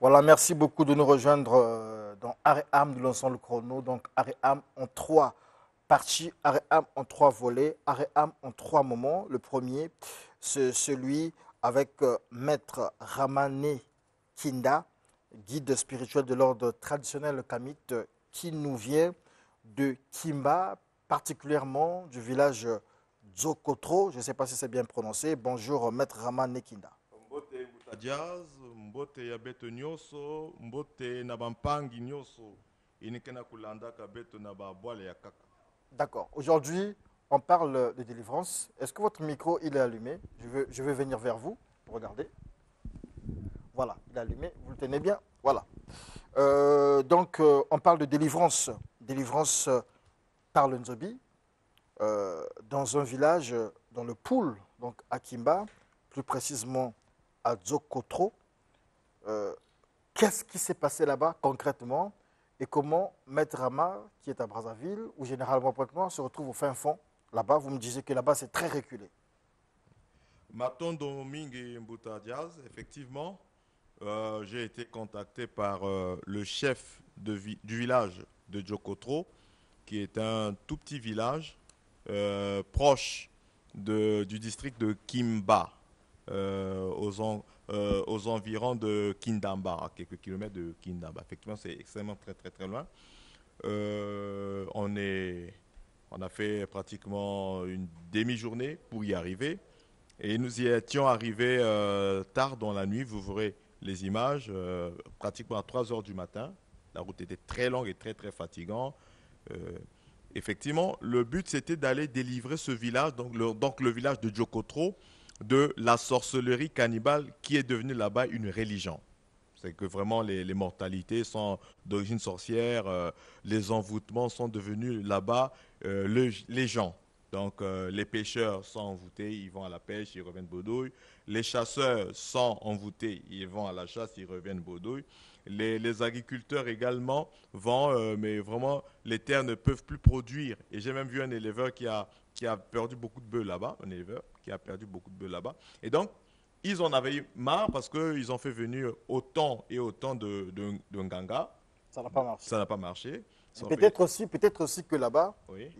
Voilà, merci beaucoup de nous rejoindre dans Aréam de l'ensemble chrono. Donc, Aréam en trois parties, Aréam en trois volets, Aréam en trois moments. Le premier, c'est celui avec Maître Ramane Kinda, guide spirituel de l'ordre traditionnel kamite, qui nous vient de Kimba, particulièrement du village Dzokotro. Je ne sais pas si c'est bien prononcé. Bonjour, Maître Ramane Kinda. Mbote Nguta Jazz, Mbote ya beto nyonso, Mbote na bampangi nyonso, inikena kulanda ka beto na ba boile ya kaka. D'accord. Aujourd'hui, on parle de délivrance. Est-ce que votre micro il est allumé? Je vais venir vers vous. Regardez. Voilà, il est allumé. Vous le tenez bien. Voilà. Donc, on parle de délivrance. Délivrance par le Nzobi dans un village, dans le Poul, donc à Kimba, plus précisément à Dzokotro. Euh, Qu'est-ce qui s'est passé là-bas concrètement et comment Maître Rama, qui est à Brazzaville, ou généralement pratiquement, se retrouve au fin fond là-bas? Vous me disiez que là-bas c'est très reculé. Matondo Mingi Mbuta Jazz, effectivement, j'ai été contacté par le chef du village de Djokotro, qui est un tout petit village proche du district de Kimba, aux environs de Kindamba, à quelques kilomètres de Kindamba. Effectivement, c'est extrêmement très très très loin. Euh, on, est, on a fait pratiquement une demi-journée pour y arriver. Et nous y étions arrivés tard dans la nuit. Vous verrez les images, pratiquement à 3 heures du matin. La route était très longue et très très fatigante. Euh, Effectivement, le but c'était d'aller délivrer ce village, donc le village de Djokotro, de la sorcellerie cannibale qui est devenue là-bas une religion. C'est que vraiment les mortalités sont d'origine sorcière, les envoûtements sont devenus là-bas les gens. Donc les pêcheurs sont envoûtés, ils vont à la pêche, ils reviennent bredouille. Les chasseurs sont envoûtés, ils vont à la chasse, ils reviennent bredouille. Les agriculteurs également vont, mais vraiment les terres ne peuvent plus produire. Et j'ai même vu un éleveur qui a perdu beaucoup de bœufs là-bas, un éleveur qui a perdu beaucoup de bœufs là-bas. Et donc ils en avaient eu marre parce qu'ils ont fait venir autant et autant de Nganga. Ça n'a pas marché. Ça n'a pas marché. Ils Et ont fait. peut-être aussi que là-bas, Oui.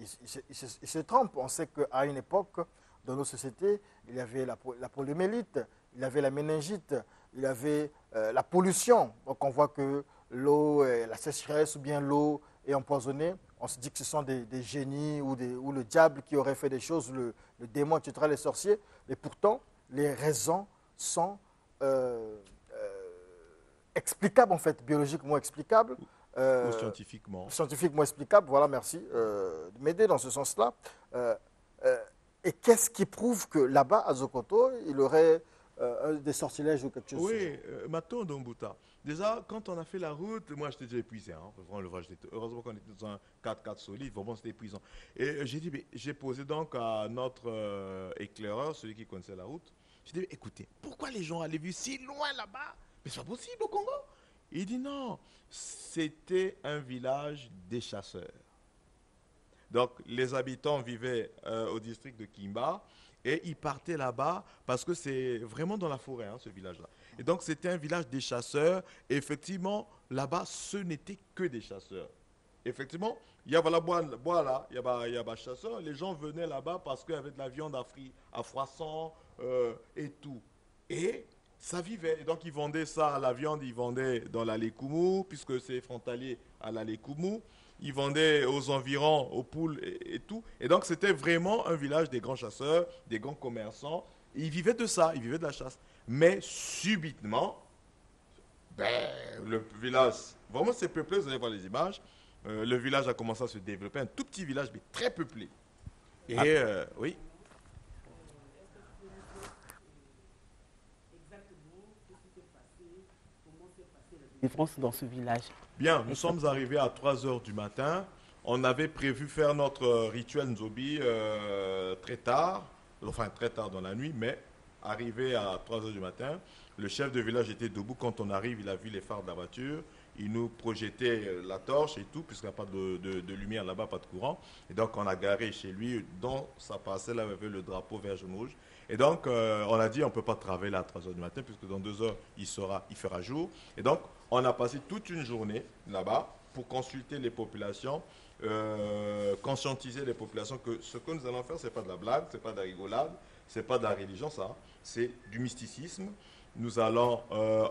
il se trompe. On sait qu'à une époque, dans nos sociétés, il y avait la poliomyélite, il y avait la méningite, il y avait la pollution. Donc on voit que l'eau, la sécheresse ou bien l'eau est empoisonnée. On se dit que ce sont des génies ou le diable qui aurait fait des choses, le démon, etc., les sorciers. Et pourtant, les raisons sont euh, explicables, en fait, biologiquement explicables. Ou Euh, scientifiquement. Scientifiquement explicable, voilà, merci de m'aider dans ce sens-là. Euh, euh, et qu'est-ce qui prouve que là-bas, à Zokoto, il aurait des sortilèges ou quelque chose de ce Oui, genre? Maton Dombuta. Déjà, quand on a fait la route, moi j'étais déjà épuisé. Hein. Vraiment, heureusement qu'on était dans un 4x4 solide, vraiment c'était épuisant. Et j'ai dit, mais j'ai posé donc à notre éclaireur, celui qui connaissait la route, j'ai dit, écoutez, pourquoi les gens allaient vivre si loin là-bas? Mais c'est pas possible au Congo. Il dit non, c'était un village des chasseurs. Donc, les habitants vivaient au district de Kimba et ils partaient là-bas parce que c'est vraiment dans la forêt, hein, ce village-là. Et donc, c'était un village des chasseurs. Et effectivement, là-bas, ce n'était que des chasseurs. Effectivement, il y a voilà, voilà, il y a chasseurs. Les gens venaient là-bas parce qu'il y avait de la viande à froisson et tout. Et ça vivait. Et donc, ils vendaient ça, la viande, ils vendaient dans la Lékoumou, puisque c'est frontalier à la Lékoumou. Ils vendaient aux environs, aux poules et tout. Et donc, c'était vraiment un village des grands chasseurs, des grands commerçants. Et ils vivaient de ça, ils vivaient de la chasse. Mais subitement, ben, le village, vraiment c'est peuplé, vous allez voir les images. Le village a commencé à se développer, un tout petit village, mais très peuplé. Ah, Et oui, Délivrance dans ce village. bien, nous sommes Exactement. arrivés à 3 heures du matin. On avait prévu faire notre rituel Nzobi très tard, enfin très tard dans la nuit, mais arrivé à 3 heures du matin, le chef de village était debout. Quand on arrive, il a vu les phares de la voiture. Il nous projetait la torche et tout, puisqu'il n'y a pas de lumière là-bas, pas de courant. Et donc, on a garé chez lui, dans sa parcelle, il y avait le drapeau vert, jaune, rouge. Et donc, on a dit, on ne peut pas travailler là à 3 heures du matin, puisque dans 2 heures, il fera jour. Et donc, on a passé toute une journée là-bas pour consulter les populations, conscientiser les populations que ce que nous allons faire, ce n'est pas de la blague, ce n'est pas de la rigolade, ce n'est pas de la religion, ça, c'est du mysticisme. Nous allons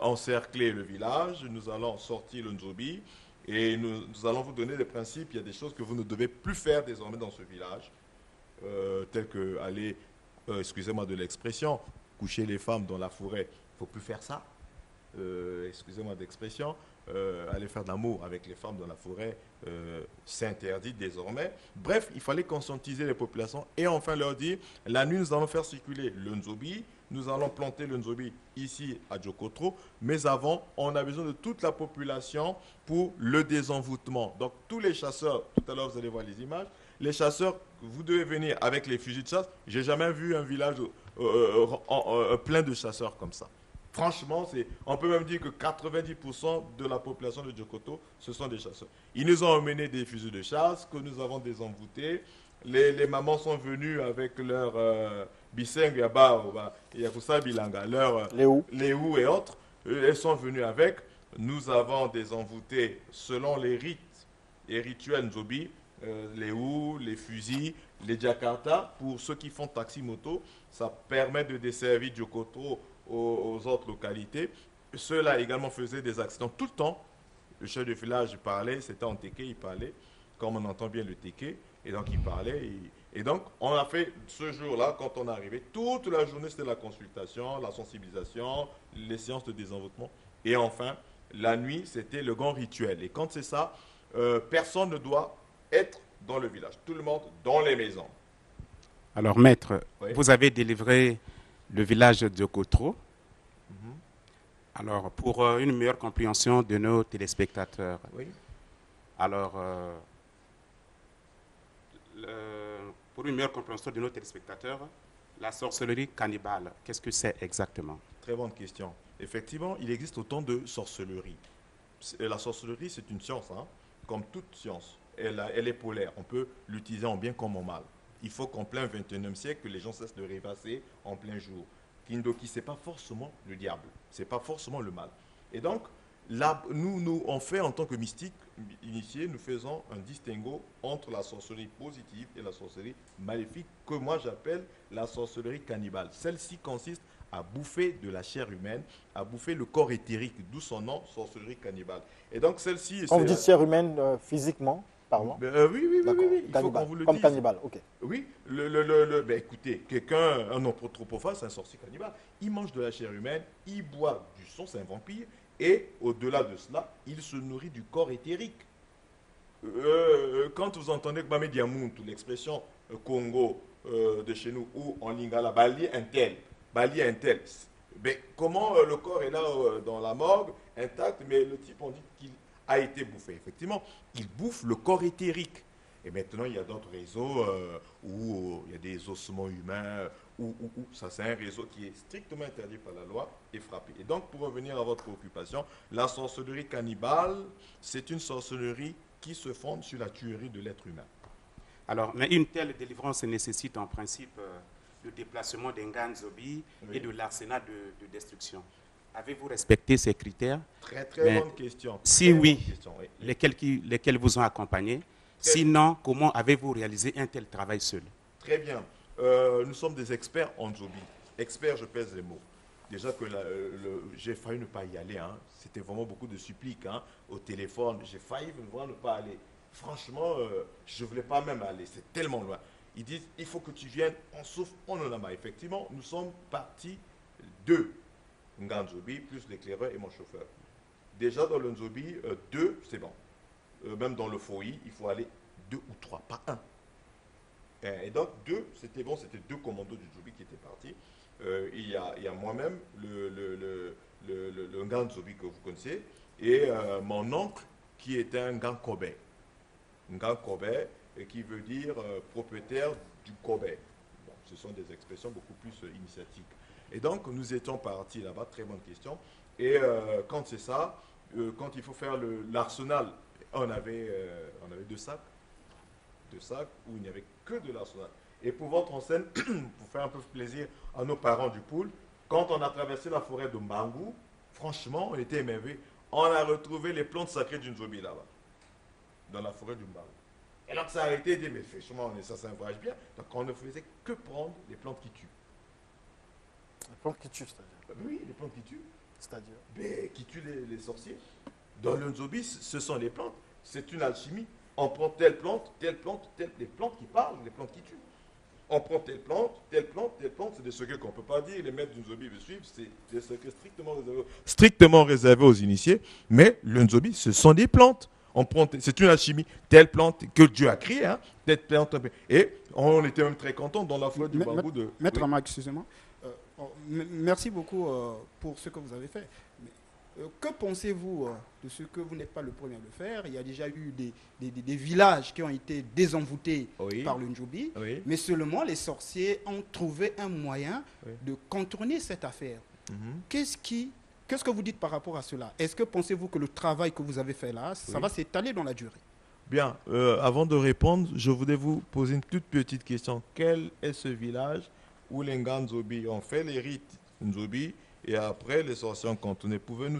encercler le village, nous allons sortir le Nzobi et nous allons vous donner des principes. Il y a des choses que vous ne devez plus faire désormais dans ce village, telles que aller, excusez-moi de l'expression, coucher les femmes dans la forêt. Il ne faut plus faire ça. Excusez-moi d'expression, aller faire de l'amour avec les femmes dans la forêt, c'est interdit désormais. Bref, il fallait conscientiser les populations et enfin leur dire, la nuit nous allons faire circuler le Nzobi, nous allons planter le Nzobi ici à Djokotro, mais avant, on a besoin de toute la population pour le désenvoûtement. Donc tous les chasseurs, tout à l'heure vous allez voir les images, les chasseurs, vous devez venir avec les fusils de chasse. J'ai jamais vu un village plein de chasseurs comme ça. Franchement, on peut même dire que 90% de la population de Djokoto, ce sont des chasseurs. Ils nous ont emmené des fusils de chasse que nous avons désenvoûtés. Les mamans sont venues avec leur biseng, yakusa bilanga, leur léou et autres. Elles sont venues avec. Nous avons désenvoûté selon les rites et rituels Nzobi, les houes, les fusils, les Jakarta. Pour ceux qui font taxi-moto, ça permet de desservir Djokoto aux autres localités. Ceux-là également faisaient des accidents tout le temps. Le chef de village parlait, c'était en téké, il parlait, comme on entend bien le téké, et donc il parlait. Et donc, on a fait ce jour-là, quand on est arrivé, toute la journée, c'était la consultation, la sensibilisation, les séances de désenvoûtement. Et enfin, la nuit, c'était le grand rituel. Et quand c'est ça, personne ne doit être dans le village. Tout le monde dans les maisons. Alors, maître, Oui. vous avez délivré le village de Kotro. Alors, pour une meilleure compréhension de nos téléspectateurs, Oui. alors, pour une meilleure compréhension de nos téléspectateurs, la sorcellerie cannibale, qu'est-ce que c'est exactement? Très bonne question. Effectivement, il existe autant de sorcellerie. La sorcellerie, c'est une science, hein, comme toute science. Elle est polaire. On peut l'utiliser en bien comme en mal. Il faut qu'en plein 21e siècle, que les gens cessent de rêvasser en plein jour. Kindoki, ce n'est pas forcément le diable, ce n'est pas forcément le mal. Et donc, là, nous, on fait en tant que mystiques initiés, nous faisons un distinguo entre la sorcellerie positive et la sorcellerie maléfique, que moi j'appelle la sorcellerie cannibale. Celle-ci consiste à bouffer de la chair humaine, à bouffer le corps éthérique, d'où son nom, sorcellerie cannibale. Et donc celle-ci... Quand vous dites chair humaine, physiquement parlant? Oui, il faut qu'on vous le dise. Comme cannibale, ok. Oui, écoutez, un anthropophage, c'est un sorcier cannibale. Il mange de la chair humaine, il boit du sang, c'est un vampire, et au-delà de cela, il se nourrit du corps éthérique. Quand vous entendez Bamé Diamuntu, l'expression Congo de chez nous, ou en lingala, Bali un tel, comment le corps est là dans la morgue, intact, mais le type, on dit qu'il a été bouffé. Effectivement, il bouffe le corps éthérique. Et maintenant, il y a d'autres réseaux où il y a des ossements humains, où ça c'est un réseau qui est strictement interdit par la loi et frappé. Et donc, pour revenir à votre préoccupation, la sorcellerie cannibale, c'est une sorcellerie qui se fonde sur la tuerie de l'être humain. Alors, mais une telle délivrance nécessite en principe le déplacement des Nganzobi et de l'arsenal de destruction. Avez-vous respecté ces critères? Très bonne question. Si oui, bonne question, oui. Lesquels vous ont accompagné? Sinon, comment avez-vous réalisé un tel travail seul? Très bien. Nous sommes des experts en Nzobi. Experts, je pèse les mots. Déjà que j'ai failli ne pas y aller. Hein. C'était vraiment beaucoup de suppliques au téléphone. J'ai failli ne pas aller. Franchement, je ne voulais pas même aller. C'est tellement loin. Ils disent, il faut que tu viennes. On souffre, on en a marre. Effectivement, nous sommes partis deux. Nganzobi, plus l'éclaireur et mon chauffeur. Déjà dans le Nzobi, 2, c'est bon. Même dans le Foyi, il faut aller 2 ou 3, pas 1. Et donc 2, c'était bon, c'était 2 commandos du Nzobi qui étaient partis. Il y a moi-même, le Nganzobi que vous connaissez, et mon oncle qui était un Ngan-Kobe. Ngan-Kobe, qui veut dire propriétaire du Kobe. Bon, ce sont des expressions beaucoup plus initiatiques. Et donc, nous étions partis là-bas, très bonne question. Et quand c'est ça, quand il faut faire l'arsenal, on avait 2 sacs où il n'y avait que de l'arsenal. Et pour votre en scène, pour faire un peu plaisir à nos parents du pool, quand on a traversé la forêt de Mbangu, franchement, on était émerveillés. On a retrouvé les plantes sacrées d'une Zobi là-bas, dans la forêt du Mbangu. Et donc ça a été dit, mais franchement, ça s'encourage bien. Donc on ne faisait que prendre les plantes qui tuent. Les plantes qui tuent, c'est-à-dire. Oui, les plantes qui tuent. C'est-à-dire. Mais qui tuent les sorciers. Dans le Nzobi, ce sont les plantes. C'est une alchimie. On prend telle plante, les plantes qui parlent, les plantes qui tuent. On prend telle plante, c'est des secrets qu'on ne peut pas dire. Les maîtres du Nzobi veulent suivre, c'est des secrets strictement réservés aux initiés. Mais le Nzobi, ce sont des plantes. C'est une alchimie. Telle plante que Dieu a créée, hein, telle plante. Et on était même très contents dans la forêt du bambou de. Maître Rama, excusez-moi. Merci beaucoup pour ce que vous avez fait. Mais, que pensez-vous de ce que vous n'êtes pas le premier à le faire? Il y a déjà eu des villages qui ont été désenvoûtés par le Njobi, mais seulement les sorciers ont trouvé un moyen de contourner cette affaire. Qu'est-ce que vous dites par rapport à cela? Est-ce que pensez-vous que le travail que vous avez fait là, ça va s'étaler dans la durée? Bien, avant de répondre, je voudrais vous poser une toute petite question. Quel est ce village où les Nzobi ont fait les rites Nzobi et après les sorciers ont contourné? Pouvez-vous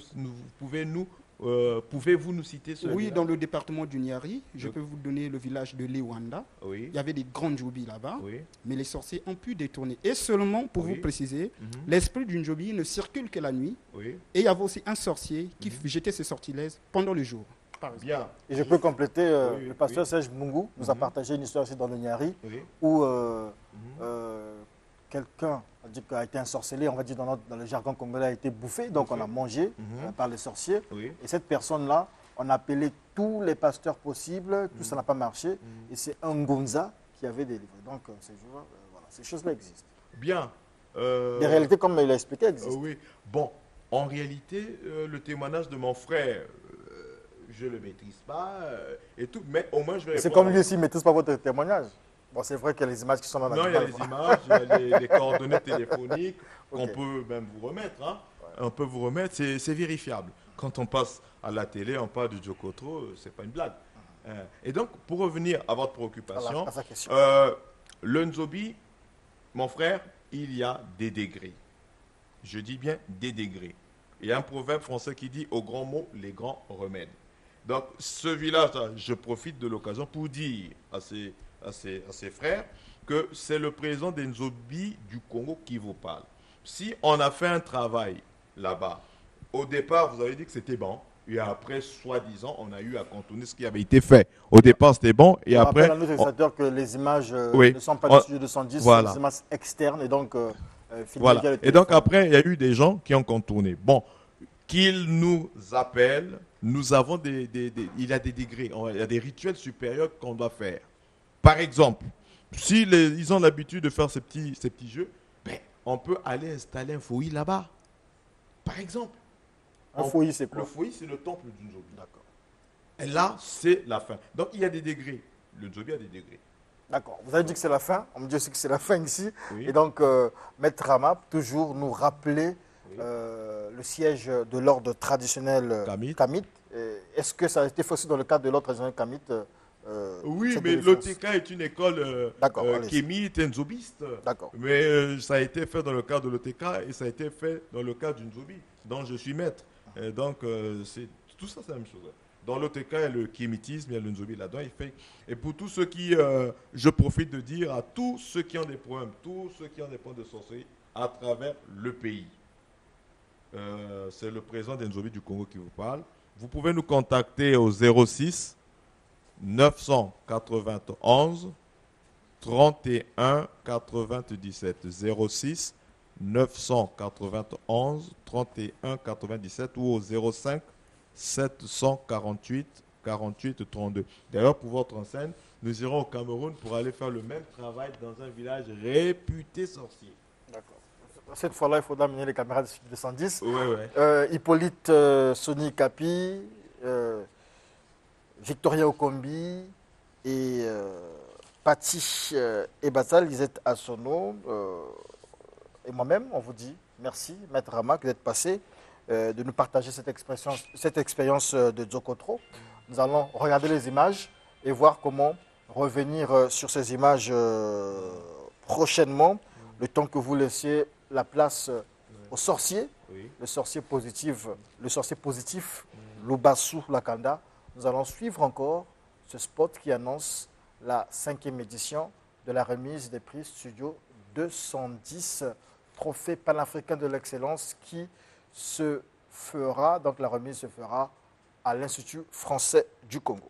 nous citer ce village? Dans le département du Niari, je peux vous donner le village de Lewanda. Il y avait des grands Njobi là-bas, mais les sorciers ont pu détourner. Et seulement, pour vous préciser, l'esprit du Njobi ne circule que la nuit. Et il y avait aussi un sorcier qui jetait ses sortilèges pendant le jour. Bien. Et je peux compléter, le pasteur Serge Mungu nous a partagé une histoire aussi dans le Niari où quelqu'un a été ensorcelé, on va dire dans le jargon congolais, a été bouffé, donc on a mangé par les sorciers. Et cette personne-là, on a appelé tous les pasteurs possibles, tout ça n'a pas marché. Et c'est un Ngonza qui avait délivré. Donc ces choses-là existent. Bien. Les réalités, comme il a expliqué, existent. Oui. Bon, en réalité, le témoignage de mon frère, je ne le maîtrise pas et tout, mais au moins je vais répondre. C'est comme lui aussi, il ne maîtrise pas votre témoignage. Bon, c'est vrai qu'il y a les images qui sont dans la vidéo. Non, il y a les images, il y a les coordonnées téléphoniques qu'on peut même vous remettre. Hein. On peut vous remettre, c'est vérifiable. Quand on passe à la télé, on parle du Jokotro, ce n'est pas une blague. Et donc, pour revenir à votre préoccupation, le Nzobi, mon frère, il y a des degrés. Je dis bien des degrés. Il y a un proverbe français qui dit « aux grands mots, les grands remèdes ». Donc, ce village-là, je profite de l'occasion pour dire à ses frères que c'est le président des Nzobi du Congo qui vous parle. Si on a fait un travail là-bas, au départ, vous avez dit que c'était bon, et après, soi-disant, on a eu à contourner ce qui avait été fait. Au départ, c'était bon, et après... On rappelle à nos utilisateurs que les images ne sont pas du studio 210, c'est des images externes, et donc... Et donc, après, il y a eu des gens qui ont contourné. Bon, qu'ils nous appellent, nous avons il y a des degrés, il y a des rituels supérieurs qu'on doit faire. Par exemple, si ils ont l'habitude de faire ces petits jeux, on peut aller installer un fouillis là-bas. Par exemple. Un fouillis, c'est quoi? Le fouillis, c'est le temple du Nzobi. D'accord. Et là, c'est la fin. Donc, il y a des degrés. Le Nzobi a des degrés. D'accord. Vous avez dit que c'est la fin. On me dit aussi que c'est la fin ici. Et donc, Maître Rama, toujours nous rappeler le siège de l'ordre traditionnel Kamit. Est-ce que ça a été fait aussi dans le cadre de l'ordre traditionnel Kamit? Oui, mais l'OTK est une école kémite et nzobiste. D'accord. Mais ça a été fait dans le cadre de l'OTK et ça a été fait dans le cadre du Nzobi, dont je suis maître. Et donc, tout ça, c'est la même chose. Dans l'OTK, il y a le kémitisme, il y a le Nzobi là-dedans. Et pour tous ceux qui, je profite de dire à tous ceux qui ont des problèmes, tous ceux qui ont des problèmes de sorcellerie à travers le pays, c'est le président des Nzobi du Congo qui vous parle. Vous pouvez nous contacter au 06 991 31 97 06 991 31 97 ou au 05 748 48 32. D'ailleurs, pour votre enseigne, nous irons au Cameroun pour aller faire le même travail dans un village réputé sorcier. D'accord. Cette fois-là, il faudra amener les caméras de 210. Oui. Hippolyte Soni Kapi, Victoria Okombi et Pati Ebatal, Lisette Assono et moi-même, on vous dit merci, Maître Rama, d'être passé, de nous partager cette expérience de Dzokotro. Nous allons regarder les images et voir comment revenir sur ces images prochainement, le temps que vous laissiez la place au sorcier, Oui. le sorcier positif, Lubassou Lakanda. Nous allons suivre encore ce spot qui annonce la 5e édition de la remise des prix Studio 210, trophée panafricain de l'excellence qui se fera, donc la remise se fera à l'Institut français du Congo.